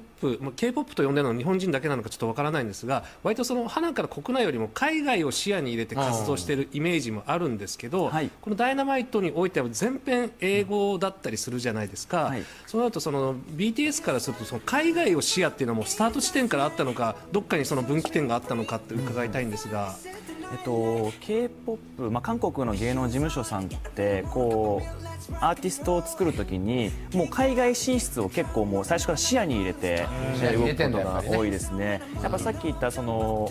K-POP、K-POP と呼んでるのは日本人だけなのかちょっとわからないんですが、割とその花から国内よりも海外を視野に入れて活動しているイメージもあるんですけど、はい、このダイナマイトにおいては全編英語だったりするじゃないですか、はい、そうなるとその BTS からするとその海外を視野っていうのはもうスタート地点からあったのか、どっかにその分岐点があったのかって伺いたいんですが。K-POP、韓国の芸能事務所さんってこうアーティストを作るときにもう海外進出を結構もう最初から視野に入れて動くことが多いですね。やっぱさっき言ったその、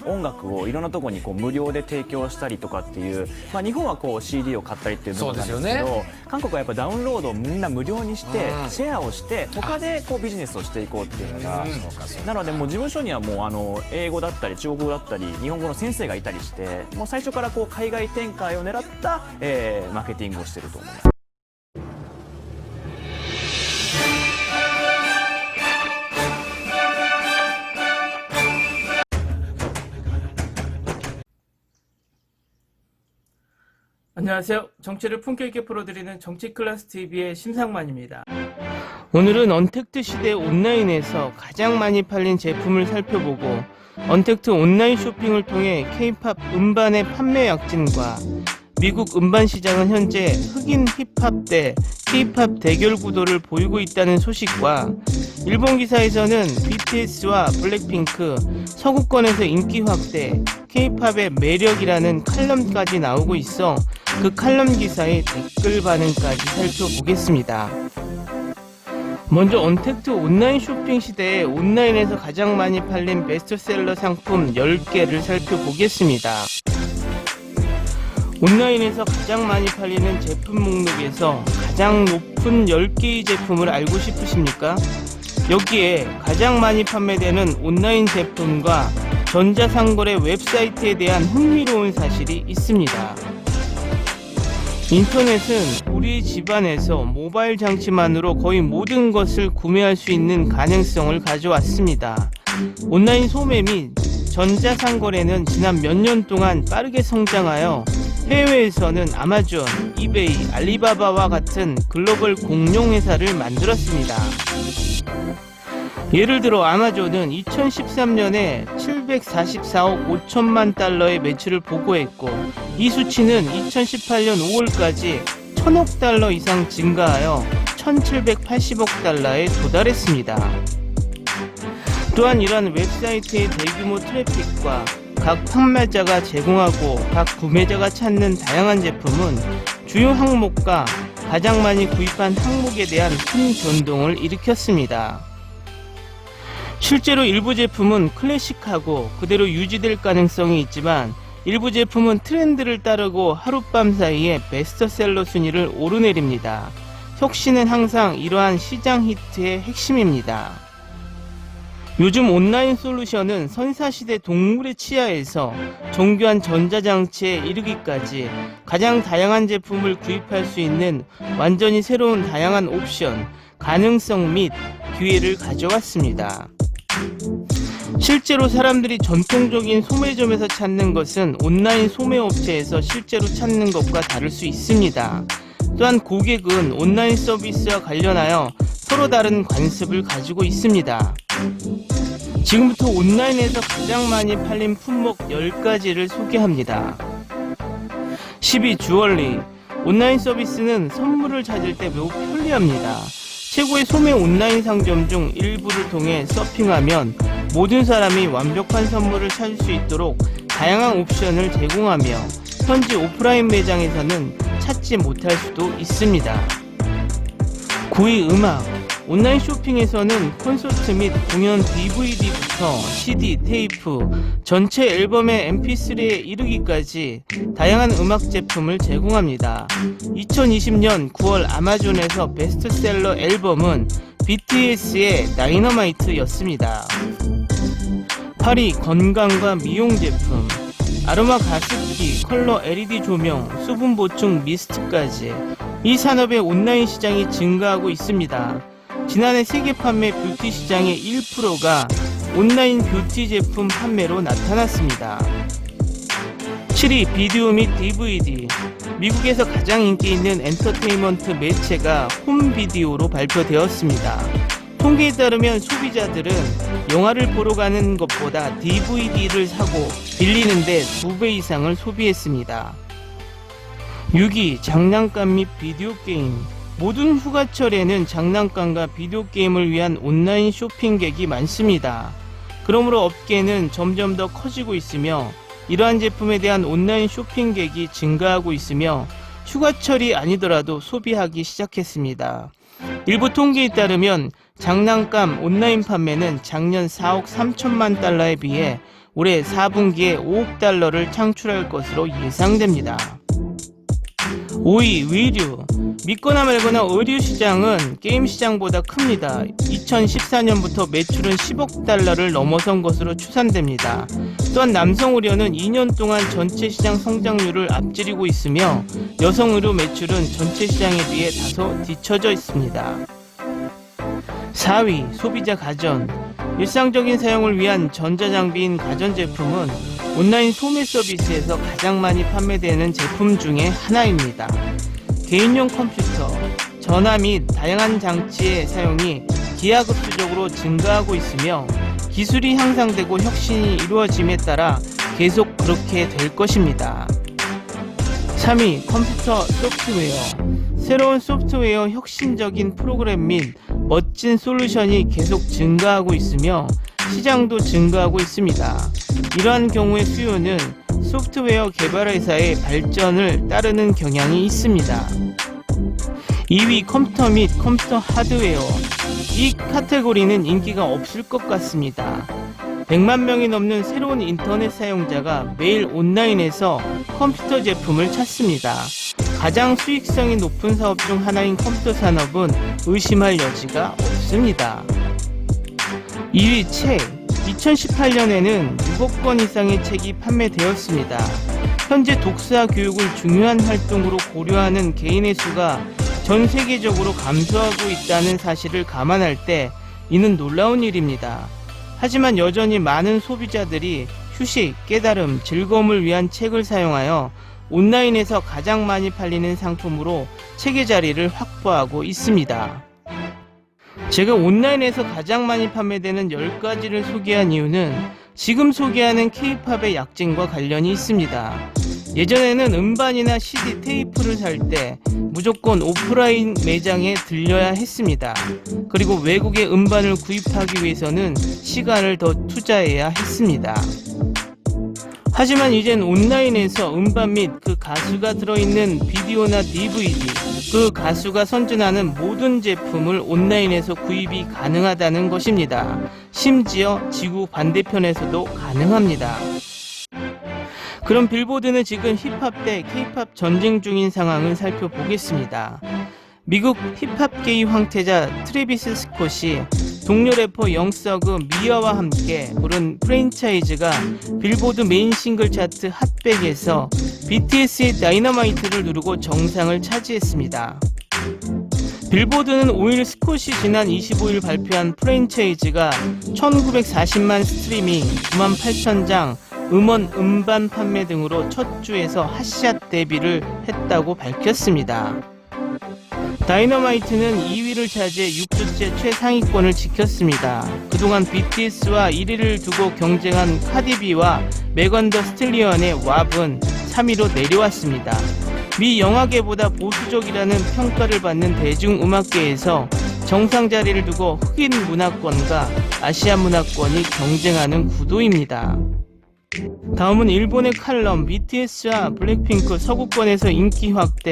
音楽をいろんなところにこう無料で提供したりとかっていう、日本はこう CD を買ったりっていうのなんですけど、韓国はやっぱダウンロードをみんな無料にしてシェアをして他でこうビジネスをしていこうっていうのが、なのでもう事務所にはもう英語だったり中国語だったり日本語の先生がいたりして、もう最初からこう海外展開を狙った、マーケティングをしていると思います。안녕하세요. 정치를 품격 있게 풀어드리는 정치클래스TV의 심상만입니다. 오늘은 언택트 시대 온라인에서 가장 많이 팔린 제품을 살펴보고 언택트 온라인 쇼핑을 통해 K-팝 음반의 판매 약진과 미국 음반 시장은 현재 흑인 힙합 대 K-팝 대결 구도를 보이고 있다는 소식과 일본 기사에서는 BTS와 블랙핑크, 서구권에서 인기 확대, K-팝의 매력이라는 칼럼까지 나오고 있어 그 칼럼 기사의 댓글 반응까지 살펴보겠습니다. 먼저 언택트 온라인 쇼핑 시대에 온라인에서 가장 많이 팔린 베스트셀러 상품 10개를 살펴보겠습니다. 온라인에서 가장 많이 팔리는 제품 목록에서 가장 높은 10개의 제품을 알고 싶으십니까? 여기에 가장 많이 판매되는 온라인 제품과 전자상거래 웹사이트에 대한 흥미로운 사실이 있습니다. 인터넷은 우리 집안에서 모바일 장치만으로 거의 모든 것을 구매할 수 있는 가능성을 가져왔습니다. 온라인 소매 및 전자상거래는 지난 몇 년 동안 빠르게 성장하여 해외에서는 아마존, 이베이, 알리바바와 같은 글로벌 공룡회사를 만들었습니다. 예를 들어 아마존은 2013년에 744억 5천만 달러의 매출을 보고했고 이 수치는 2018년 5월까지 1000억 달러 이상 증가하여 1780억 달러에 도달했습니다. 또한 이러한 웨브사이트의 대규모 트래픽과 각 판매자가 제공하고 각 구매자가 찾는 다양한 제품은 주요 항목과 가장 많이 구입한 항목에 대한 큰 변동을 일으켰습니다. 실제로 일부 제품은 클래식하고 그대로 유지될 가능성이 있지만 일부 제품은 트렌드를 따르고 하룻밤 사이에 베스트셀러 순위를 오르내립니다. 혁신은 항상 이러한 시장 히트의 핵심입니다. 요즘 온라인 솔루션은 선사시대 동물의 치아에서 정교한 전자장치에 이르기까지 가장 다양한 제품을 구입할 수 있는 완전히 새로운 다양한 옵션, 가능성 및 기회를 가져왔습니다. 실제로 사람들이 전통적인 소매점에서 찾는 것은 온라인 소매업체에서 실제로 찾는 것과 다를 수 있습니다. 또한 고객은 온라인 서비스와 관련하여 서로 다른 관습을 가지고 있습니다. 지금부터 온라인에서 가장 많이 팔린 품목 10가지를 소개합니다. 12. 주얼리. 온라인 서비스는 선물을 찾을 때 매우 편리합니다. 최고의 소매 온라인 상점 중 일부를 통해 서핑하면 모든 사람이 완벽한 선물을 찾을 수 있도록 다양한 옵션을 제공하며 현지 오프라인 매장에서는 찾지 못할 수도 있습니다. 9위. 음악. 온라인 쇼핑에서는 콘서트 및 공연 DVD부터 CD, 테이프, 전체 앨범의 MP3에 이르기까지 다양한 음악 제품을 제공합니다. 2020년 9월 아마존에서 베스트셀러 앨범은 BTS의 다이너마이트였습니다. 8위. 건강과 미용 제품. 아로마 가습기, 컬러 LED 조명, 수분 보충 미스트까지 이 산업의 온라인 시장이 증가하고 있습니다. 지난해 세계 판매 뷰티 시장의 1%가 온라인 뷰티 제품 판매로 나타났습니다. 7위. 비디오 및 DVD. 미국에서 가장 인기 있는 엔터테인먼트 매체가 홈비디오로 발표되었습니다. 통계에 따르면 소비자들은 영화를 보러 가는 것보다 DVD를 사고 빌리는데 2배 이상을 소비했습니다. 6위, 장난감 및 비디오 게임. 모든 휴가철에는 장난감과 비디오 게임을 위한 온라인 쇼핑객이 많습니다. 그러므로 업계는 점점 더 커지고 있으며 이러한 제품에 대한 온라인 쇼핑객이 증가하고 있으며 휴가철이 아니더라도 소비하기 시작했습니다. 일부 통계에 따르면 장난감 온라인 판매는 작년 4억 3천만 달러에 비해 올해 4분기에 5억 달러를 창출할 것으로 예상됩니다. 5위, 의류. 믿거나 말거나 의류 시장은 게임 시장보다 큽니다. 2014년부터 매출은 10억 달러를 넘어선 것으로 추산됩니다. 또한 남성 의류는 2년 동안 전체 시장 성장률을 앞지르고 있으며 여성 의류 매출은 전체 시장에 비해 다소 뒤처져 있습니다. 4위, 소비자 가전. 일상적인 사용을 위한 전자장비인 가전제품은 온라인 소매 서비스에서 가장 많이 판매되는 제품 중에 하나입니다. 개인용 컴퓨터, 전화 및 다양한 장치의 사용이 기하급수적으로 증가하고 있으며 기술이 향상되고 혁신이 이루어짐에 따라 계속 그렇게 될 것입니다. 3위, 컴퓨터 소프트웨어. 새로운 소프트웨어, 혁신적인 프로그램 및 멋진 솔루션이 계속 증가하고 있으며 시장도 증가하고 있습니다. 이러한 경우의 수요는 소프트웨어 개발 회사의 발전을 따르는 경향이 있습니다. 2위, 컴퓨터 및 컴퓨터 하드웨어. 이 카테고리는 인기가 없을 것 같습니다. 100만 명이 넘는 새로운 인터넷 사용자가 매일 온라인에서 컴퓨터 제품을 찾습니다. 가장 수익성이 높은 사업 중 하나인 컴퓨터 산업은 의심할 여지가 없습니다. 2위, 책. 2018년에는 6억 권 이상의 책이 판매되었습니다. 현재 독서 교육을 중요한 활동으로 고려하는 개인의 수가 전 세계적으로 감소하고 있다는 사실을 감안할 때 이는 놀라운 일입니다. 하지만 여전히 많은 소비자들이 휴식, 깨달음, 즐거움을 위한 책을 사용하여 온라인에서 가장 많이 팔리는 상품으로 책의 자리를 확보하고 있습니다. 제가 온라인에서 가장 많이 판매되는 10가지를 소개한 이유는 지금 소개하는 K-팝의 약진과 관련이 있습니다. 예전에는 음반이나 CD, 테이프를 살 때 무조건 오프라인 매장에 들려야 했습니다. 그리고 외국의 음반을 구입하기 위해서는 시간을 더 투자해야 했습니다. 하지만 이젠 온라인에서 음반 및 그 가수가 들어있는 비디오나 DVD, 그 가수가 선전하는 모든 제품을 온라인에서 구입이 가능하다는 것입니다. 심지어 지구 반대편에서도 가능합니다. 그럼 빌보드는 지금 힙합 대 K-팝 전쟁 중인 상황을 살펴보겠습니다. 미국 힙합계의 황태자 트래비스 스콧이 동료 래퍼 영서그 미아와 함께 부른 프랜차이즈가 빌보드 메인 싱글 차트 핫백에서 BTS의 다이너마이트를 누르고 정상을 차지했습니다. 빌보드는 5일 스콧이 지난 25일 발표한 프랜차이즈가 1940만 스트리밍, 98,000장, 음원, 음반 판매 등으로 첫 주에서 핫샷 데뷔를 했다고 밝혔습니다. 다이너마이트는 2위를 차지해 6주째 최상위권을 지켰습니다. 그동안 BTS와 1위를 두고 경쟁한 카디비와 메건 더 스텔리언의 왑은 3위로 내려왔습니다. 미 영화계보다 보수적이라는 평가를 받는 대중음악계에서 정상 자리를 두고 흑인 문화권과 아시아 문화권이 경쟁하는 구도입니다. 다음은 일본의 칼럼 BTS와 블랙핑크 서구권에서 인기 확대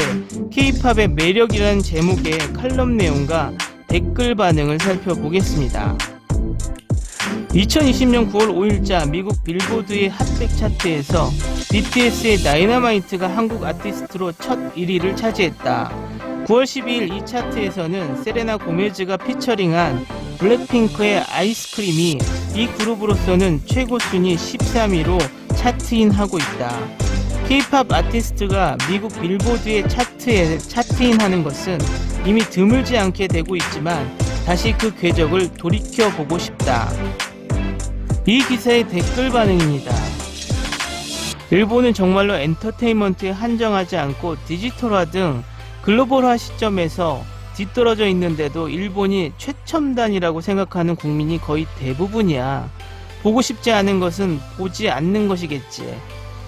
K-팝의 매력이라는 제목의 칼럼 내용과 댓글 반응을 살펴보겠습니다. 2020년 9월 5일자 미국 빌보드의 핫백 차트에서 BTS의 다이너마이트가 한국 아티스트로 첫 1위를 차지했다. 9월 12일 이 차트에서는 세레나 고메즈가 피처링한 블랙핑크의 아이스크림이 이 그룹으로서는 최고 순위 13위로 차트인하고 있다. K-팝 아티스트가 미국 빌보드의 차트에 차트인하는 것은 이미 드물지 않게 되고 있지만 다시 그 궤적을 돌이켜보고 싶다. 이 기사의 댓글 반응입니다. 일본은 정말로 엔터테인먼트에 한정하지 않고 디지털화 등 글로벌화 시점에서 뒤떨어져 있는데도 일본이 최첨단이라고 생각하는 국민이 거의 대부분이야. 보고 싶지 않은 것은 보지 않는 것이겠지.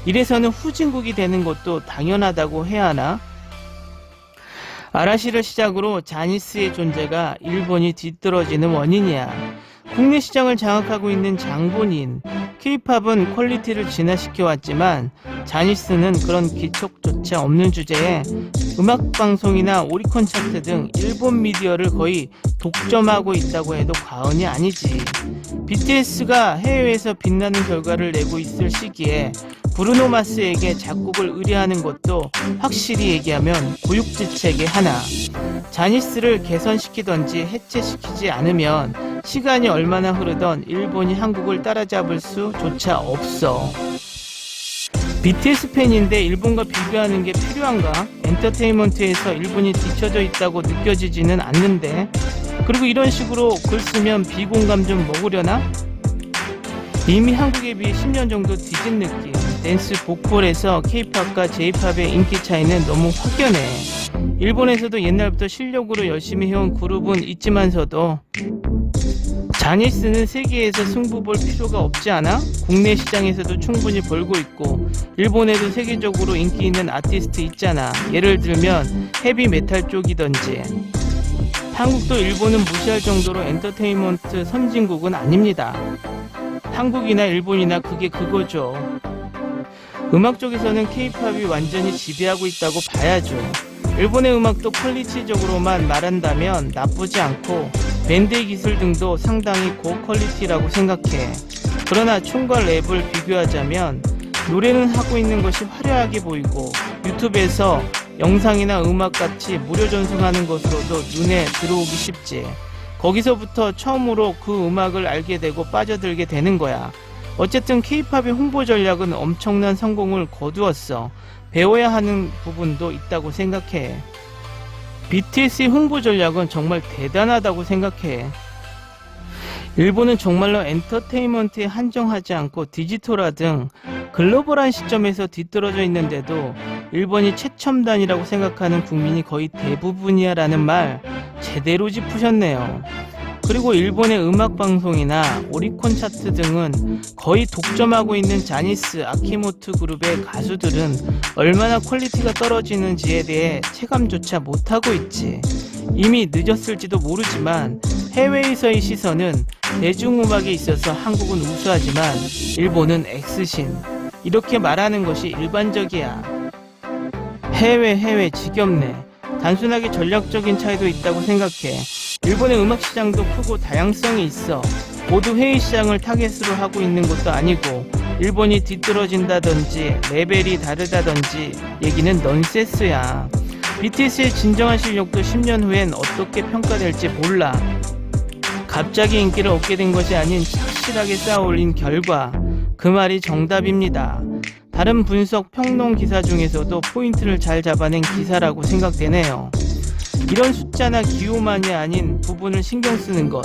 이래서는 후진국이 되는 것도 당연하다고 해야 하나? 아라시를 시작으로 자니스의 존재가 일본이 뒤떨어지는 원인이야. 국내 시장을 장악하고 있는 장본인, K-팝은 퀄리티를 진화시켜왔지만 자니스는 그런 기척조차 없는 주제에 음악방송이나 오리콘 차트 등 일본 미디어를 거의 독점하고 있다고 해도 과언이 아니지. BTS가 해외에서 빛나는 결과를 내고 있을 시기에 브루노 마스에게 작곡을 의뢰하는 것도 확실히 얘기하면 고육지책의 하나. 자니스를 개선시키던지 해체시키지 않으면 시간이 얼마나 흐르던 일본이 한국을 따라잡을 수조차 없어. BTS 팬인데 일본과 비교하는 게 필요한가? 엔터테인먼트에서 일본이 뒤처져 있다고 느껴지지는 않는데. 그리고 이런 식으로 글 쓰면 비공감 좀 먹으려나? 이미 한국에 비해 10년 정도 뒤진 느낌. 댄스 보컬에서 K-팝과 J-팝의 인기 차이는 너무 확연해. 일본에서도 옛날부터 실력으로 열심히 해온 그룹은 있지만서도 자니스는 세계에서 승부 볼 필요가 없지 않아? 국내 시장에서도 충분히 벌고 있고 일본에도 세계적으로 인기 있는 아티스트 있잖아. 예를 들면 헤비메탈 쪽이던지. 한국도 일본은 무시할 정도로 엔터테인먼트 선진국은 아닙니다. 한국이나 일본이나 그게 그거죠. 음악 쪽에서는 K-팝이 완전히 지배하고 있다고 봐야죠. 일본의 음악도 퀄리티적으로만 말한다면 나쁘지 않고 밴드의 기술 등도 상당히 고퀄리티라고 생각해. 그러나 춤과 랩을 비교하자면 노래는 하고 있는 것이 화려하게 보이고 유튜브에서 영상이나 음악같이 무료 전송하는 것으로도 눈에 들어오기 쉽지. 거기서부터 처음으로 그 음악을 알게 되고 빠져들게 되는 거야. 어쨌든 K-팝의 홍보 전략은 엄청난 성공을 거두었어. 배워야 하는 부분도 있다고 생각해. BTS의 홍보 전략은 정말 대단하다고 생각해. 일본은 정말로 엔터테인먼트에 한정하지 않고 디지털화 등 글로벌한 시점에서 뒤떨어져 있는데도 일본이 최첨단이라고 생각하는 국민이 거의 대부분이야 라는 말 제대로 짚으셨네요. 그리고 일본의 음악방송이나 오리콘 차트 등은 거의 독점하고 있는 자니스, 아키모토 그룹의 가수들은 얼마나 퀄리티가 떨어지는지에 대해 체감조차 못하고 있지. 이미 늦었을지도 모르지만 해외에서의 시선은 대중음악에 있어서 한국은 우수하지만 일본은 X신. 이렇게 말하는 것이 일반적이야. 해외 지겹네. 단순하게 전략적인 차이도 있다고 생각해. 일본의 음악 시장도 크고 다양성이 있어. 모두 해외 시장을 타겟으로 하고 있는 것도 아니고 일본이 뒤떨어진다든지 레벨이 다르다든지 얘기는 넌센스야. BTS의 진정한 실력도 10년 후엔 어떻게 평가될지 몰라. 갑자기 인기를 얻게 된 것이 아닌 착실하게 쌓아올린 결과. 그 말이 정답입니다. 다른 분석 평론 기사 중에서도 포인트를 잘 잡아낸 기사라고 생각되네요. 이런 숫자나 기호만이 아닌 부분을 신경 쓰는 것,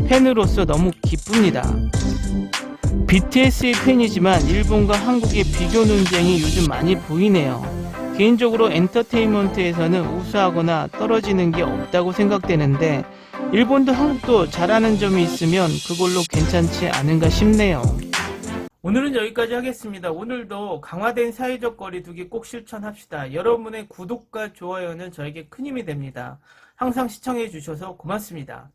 팬으로서 너무 기쁩니다. BTS의 팬이지만 일본과 한국의 비교 논쟁이 요즘 많이 보이네요. 개인적으로 엔터테인먼트에서는 우수하거나 떨어지는 게 없다고 생각되는데 일본도 한국도 잘하는 점이 있으면 그걸로 괜찮지 않은가 싶네요. 오늘은 여기까지 하겠습니다. 오늘도 강화된 사회적 거리두기 꼭 실천합시다. 여러분의 구독과 좋아요는 저에게 큰 힘이 됩니다. 항상 시청해 주셔서 고맙습니다.